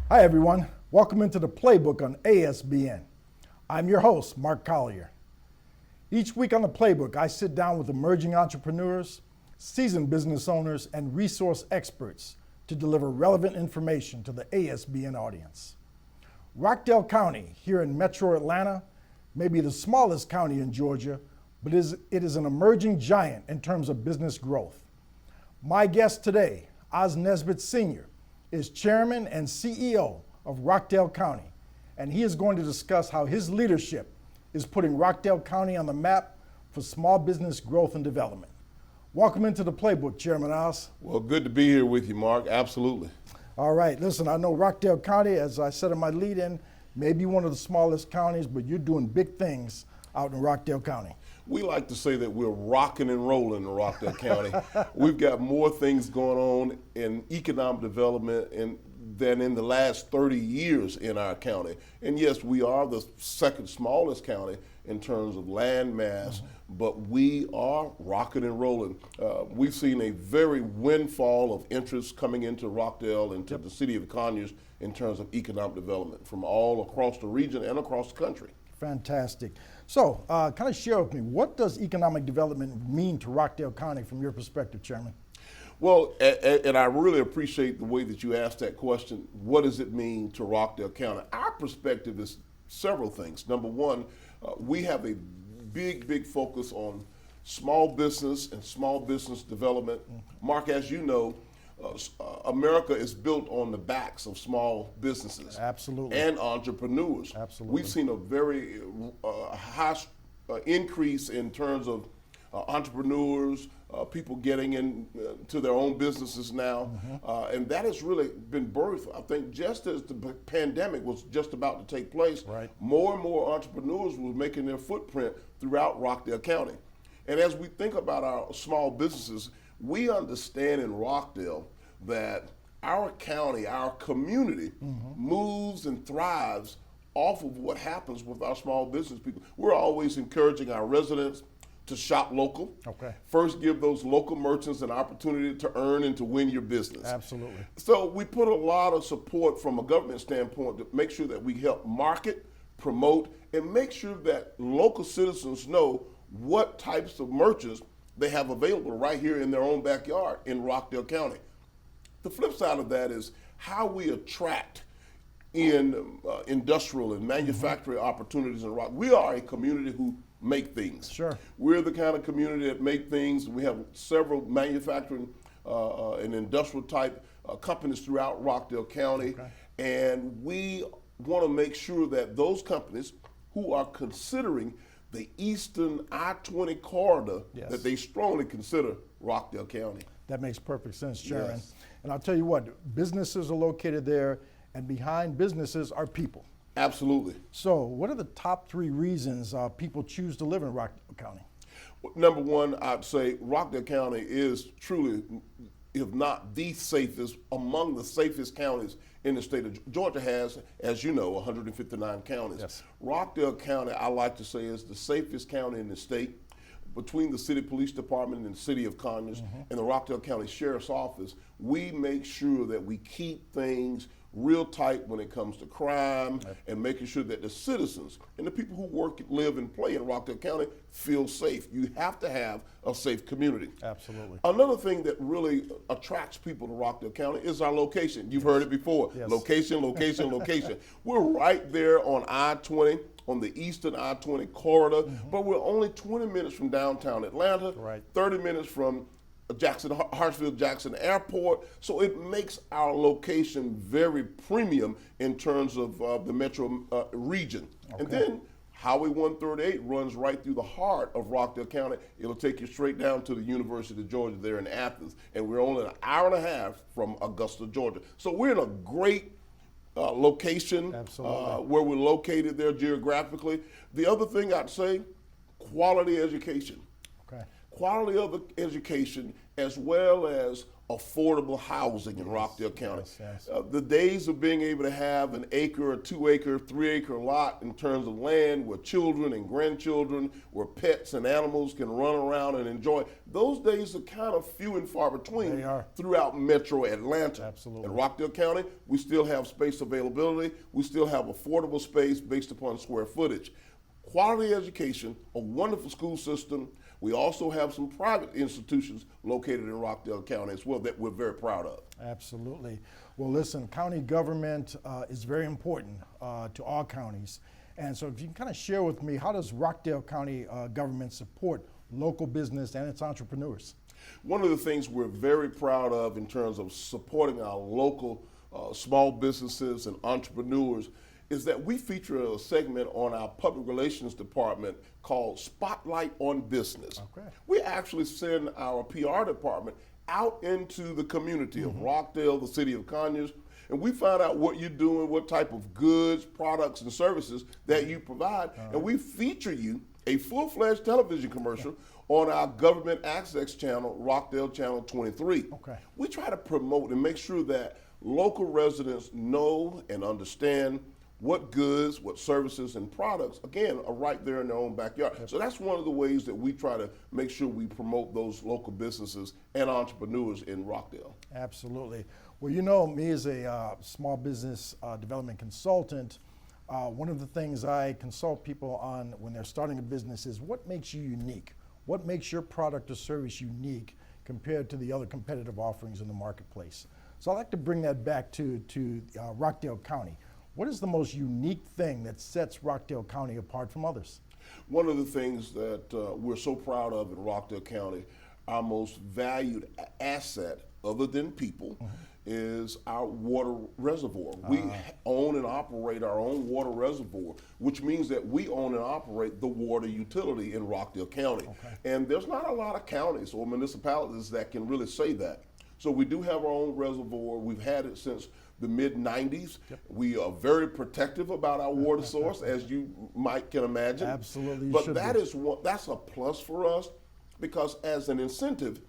Hi everyone, welcome into the Playbook on ASBN. I'm your host, Mark Collier. Each week on the Playbook, I sit down with emerging entrepreneurs, seasoned business owners, and resource experts to deliver relevant information to the ASBN audience. Rockdale County, here in Metro Atlanta, may be the smallest county in Georgia, but it is an emerging giant in terms of business growth. My guest today, Nesbitt Sr., is Chairman and CEO of Rockdale County, and he is going to discuss how his leadership is putting Rockdale County on the map for small business growth and development. Welcome into the Playbook, Chairman Oz. Well, good to be here with you, Mark. Absolutely. All right, listen, I know Rockdale County, as I said in my lead-in, may be one of the smallest counties, but you're doing big things out in Rockdale County. We like to say that we're rocking and rolling in Rockdale County. We've got more things going on in economic development than in the last 30 years in our county. And yes, we are the second smallest county in terms of land mass, but we are rocking and rolling. We've seen a very windfall of interest coming into Rockdale and to the city of Conyers in terms of economic development from all across the region and across the country. Fantastic. So, kind of share with me, what does economic development mean to Rockdale County from your perspective, Chairman? Well, and I really appreciate the way that you asked that question. What does it mean to Rockdale County? Our perspective is several things. Number one, we have a big focus on small business and small business development. Mark, as you know, America is built on the backs of small businesses. Absolutely. And entrepreneurs. Absolutely. We've seen a very high increase in terms of entrepreneurs, people getting into their own businesses now. And that has really been birthed, I think, just as the pandemic was just about to take place. Right. More and more entrepreneurs were making their footprint throughout Rockdale County. And as we think about our small businesses, we understand in Rockdale that our county, our community moves and thrives off of what happens with our small business people. We're always encouraging our residents to shop local. Okay. First, give those local merchants an opportunity to earn and to win your business. Absolutely. So we put a lot of support from a government standpoint to make sure that we help market, promote, and make sure that local citizens know what types of merchants they have available right here in their own backyard in Rockdale County. The flip side of that is how we attract in industrial and manufacturing opportunities in Rock. We are a community who make things. Sure. We're the kind of community that make things. We have several manufacturing and industrial type companies throughout Rockdale County. Okay. And we want to make sure that those companies who are considering the eastern I-20 corridor, Yes, that they strongly consider Rockdale County. that makes perfect sense, Chairman. Yes. And I'll tell you what, businesses are located there, and behind businesses are people. Absolutely. So what are the top 3 reasons people choose to live in Rockdale County? Number one, I'd say Rockdale County is truly, if not the safest, among the safest counties in the state of Georgia. Has, as you know, 159 counties. Yes. Rockdale County, I like to say, is the safest county in the state. Between the city police department and the city of Conyers and the Rockdale County Sheriff's Office, we make sure that we keep things real tight when it comes to crime and making sure that the citizens and the people who work, live, and play in Rockdale County feel safe. You have to have a safe community. Absolutely. Another thing that really attracts people to Rockdale County is our location. You've heard it before. Yes. Location, location, location. We're right there on I-20, on the eastern I-20 corridor, but we're only 20 minutes from downtown Atlanta, Right. 30 minutes from Hartsfield-Jackson Airport. So it makes our location very premium in terms of the metro region. Okay. And then Highway 138 runs right through the heart of Rockdale County. It'll take you straight down to the University of Georgia there in Athens. And we're only an hour and a half from Augusta, Georgia. So we're in a great location where we're located there geographically. The other thing I'd say, quality education. Okay. Quality of education as well as affordable housing in Rockdale County. yes. The days of being able to have an acre, a 2 acre, 3 acre lot in terms of land where children and grandchildren, where pets and animals can run around and enjoy, those days are kind of few and far between They are. throughout metro Atlanta. Absolutely. In Rockdale County, we still have space availability. We still have affordable space based upon square footage. Quality education, a wonderful school system. We also have some private institutions located in Rockdale County as well that we're very proud of. Absolutely. Well, listen, county government is very important to all counties. And so if you can kind of share with me, how does Rockdale County government support local business and its entrepreneurs? One of the things we're very proud of in terms of supporting our local small businesses and entrepreneurs is that we feature a segment on our public relations department called Spotlight on Business. Okay. We actually send our PR department out into the community of Rockdale, the city of Conyers, and we find out what you're doing, what type of goods, products, and services that you provide, and we feature you a full-fledged television commercial on our government access channel, Rockdale Channel 23. Okay. We try to promote and make sure that local residents know and understand what goods, what services, and products, again, are right there in their own backyard. So that's one of the ways that we try to make sure we promote those local businesses and entrepreneurs in Rockdale. Absolutely. Well, you know, me as a small business development consultant, one of the things I consult people on when they're starting a business is what makes you unique? What makes your product or service unique compared to the other competitive offerings in the marketplace? So I'd like to bring that back to Rockdale County. What is the most unique thing that sets Rockdale County apart from others? One of the things that we're so proud of in Rockdale County, our most valued asset, other than people, is our water reservoir. We own and operate our own water reservoir, which means that we own and operate the water utility in Rockdale County. And there's not a lot of counties or municipalities that can really say that. So we do have our own reservoir. We've had it since the mid-90s. We are very protective about our water source, as you can imagine. Absolutely, you But should that's a plus for us, because as an incentive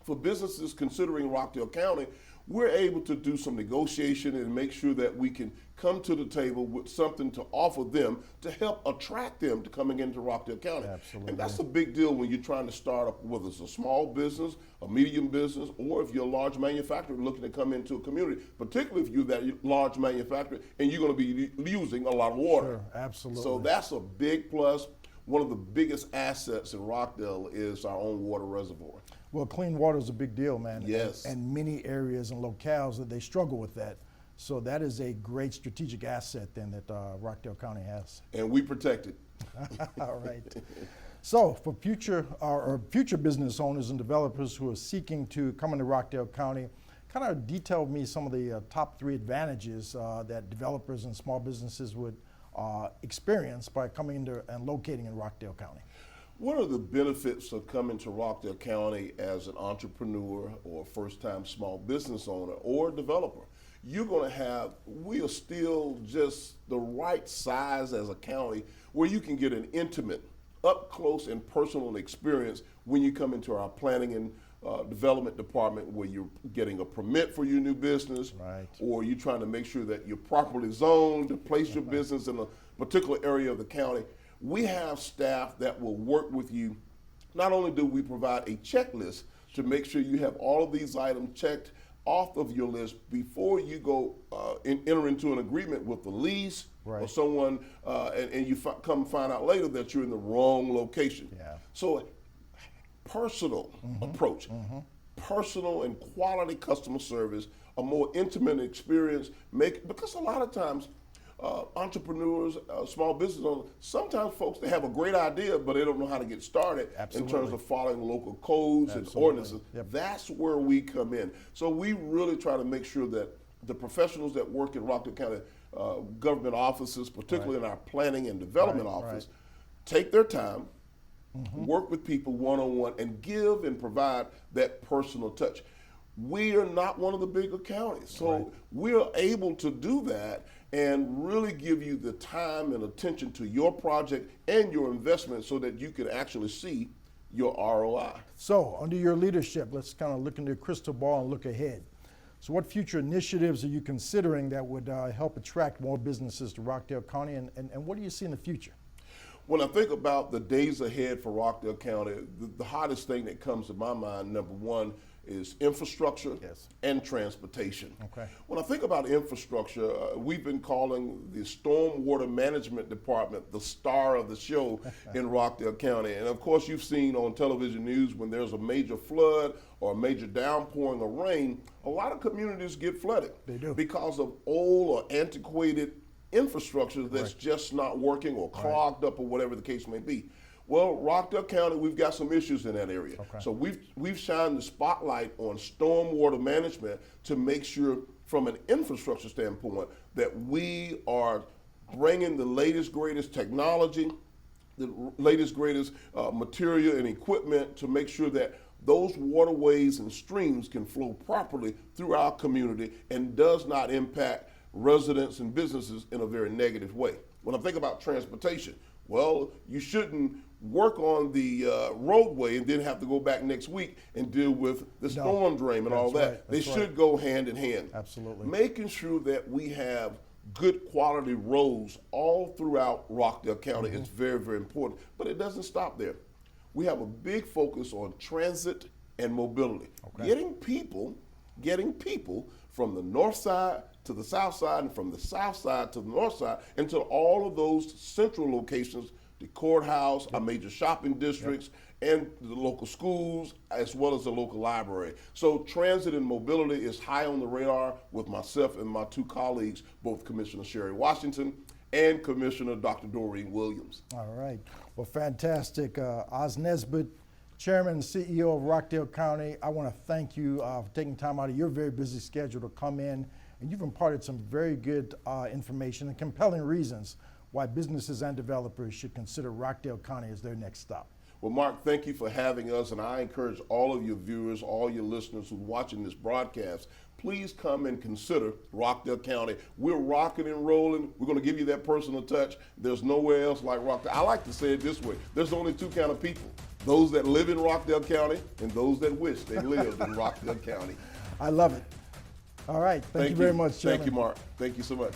for businesses considering Rockdale County, we're able to do some negotiation and make sure that we can come to the table with something to offer them to help attract them to coming into Rockdale County. Absolutely. And that's a big deal when you're trying to start up, whether it's a small business, a medium business, or if you're a large manufacturer looking to come into a community, particularly if you're that large manufacturer and you're going to be using a lot of water. Sure, absolutely. So that's a big plus. One of the biggest assets in Rockdale is our own water reservoir. Well, clean water is a big deal, man. Yes. And many areas and locales that they struggle with that. So that is a great strategic asset then that Rockdale County has. And we protect it. All right. So for future business owners and developers who are seeking to come into Rockdale County, kind of detail me some of the top 3 advantages that developers and small businesses would experience by coming into and locating in Rockdale County. One of the benefits of coming to Rockdale County as an entrepreneur or first-time small business owner or developer, we are still just the right size as a county where you can get an intimate, up close and personal experience when you come into our planning and development department, where you're getting a permit for your new business, Right. or you're trying to make sure that you're properly zoned to place your business in a particular area of the county. We have staff that will work with you. Not only do we provide a checklist to make sure you have all of these items checked off of your list before you go enter into an agreement with the lease or Right. someone, and you come find out later that you're in the wrong location. Yeah. So personal approach, personal and quality customer service, a more intimate experience, because a lot of times entrepreneurs, small business owners, sometimes folks, they have a great idea, but they don't know how to get started. Absolutely. In terms of following local codes and Absolutely. ordinances. Yep. That's where we come in. So we really try to make sure that the professionals that work in Rockdale County government offices, particularly in our planning and development Right, office, take their time, work with people one-on-one, and give and provide that personal touch. We are not one of the bigger counties, so we are able to do that and really give you the time and attention to your project and your investment so that you can actually see your ROI. So, under your leadership, let's kind of look into the crystal ball and look ahead. So, what future initiatives are you considering that would help attract more businesses to Rockdale County, and what do you see in the future? When I think about the days ahead for Rockdale County, the hottest thing that comes to my mind, number one, is infrastructure and transportation. Okay. When I think about infrastructure, we've been calling the Stormwater Management Department the star of the show in Rockdale County. And of course, you've seen on television news when there's a major flood or a major downpouring of rain, a lot of communities get flooded. They do. Because of old or antiquated infrastructure that's just not working or clogged up or whatever the case may be. Well, Rockdale County, we've got some issues in that area. Okay. So we've shined the spotlight on stormwater management to make sure from an infrastructure standpoint that we are bringing the latest, greatest technology, the latest, greatest material and equipment to make sure that those waterways and streams can flow properly through our community and does not impact residents and businesses in a very negative way. When I think about transportation, well, you shouldn't work on the roadway and then have to go back next week and deal with the storm drain and all that. Right. They should go hand in hand. Absolutely. Making sure that we have good quality roads all throughout Rockdale County is very, very important. But it doesn't stop there. We have a big focus on transit and mobility. Okay. Getting people from the north side to the south side and from the south side to the north side and to all of those central locations, the courthouse, our major shopping districts, and the local schools, as well as the local library. So transit and mobility is high on the radar with myself and my two colleagues, both Commissioner Sherry Washington and Commissioner Dr. Doreen Williams. All right. Well, fantastic. Oz Nesbitt, Chairman and CEO of Rockdale County, I want to thank you for taking time out of your very busy schedule to come in, and you've imparted some very good information and compelling reasons why businesses and developers should consider Rockdale County as their next stop. Well, Mark, thank you for having us, and I encourage all of your viewers, all your listeners who are watching this broadcast, please come and consider Rockdale County. We're rocking and rolling. We're going to give you that personal touch. There's nowhere else like Rockdale. I like to say it this way. There's only two kind of people, those that live in Rockdale County and those that wish they lived in Rockdale County. I love it. All right. Thank you very much, Chairman. Thank you, Mark. Thank you so much.